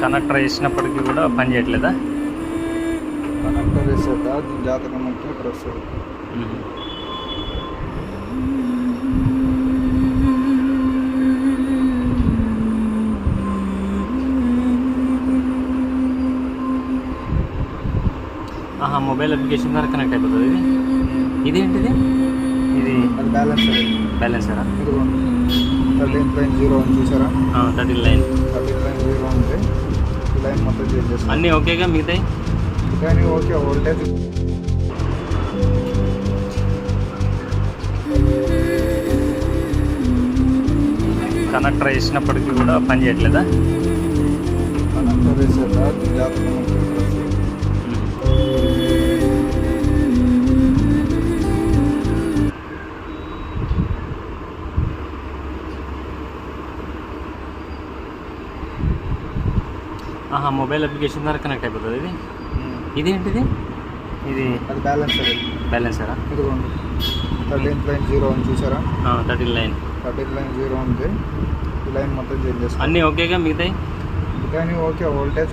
Connector వేసినప్పటికీ కూడా పని చేయట్లేదా? కనెక్టర్ వేసేదా జాతకం అంటే ఇక్కడ వస్తుంది. మొబైల్ అప్లికేషన్ ద్వారా కనెక్ట్ అయిపోతుంది. ఇదేంటిది? ఇది అది బ్యాలెన్సరా? 13.0 అని చూసారా? 13.0 ఉంది. ఈ లైన్ మొత్తం చేంజ్ చేస్తాం. అన్నీ ఓకేగా మిగతాయి? కానీ ఓకే. వోల్టేజ్ కనెక్టర్ వేసినప్పటికీ కూడా పని చేయట్లేదా? కనెక్టర్ వేసేదా జాతకం అంటే ఇక్కడ వస్తుంది. మొబైల్ అప్లికేషన్ ద్వారా కనెక్ట్ అయిపోతుంది. ఇదేంటిది? ఇది అది బ్యాలెన్సరా? 13.0 అని చూసారా? 13.0 ఉంది. ఈ లైన్ మొత్తం చేంజ్ చేస్తాం. అన్నీ ఓకేగా మిగతాయి? కానీ ఓకే. వోల్టేజ్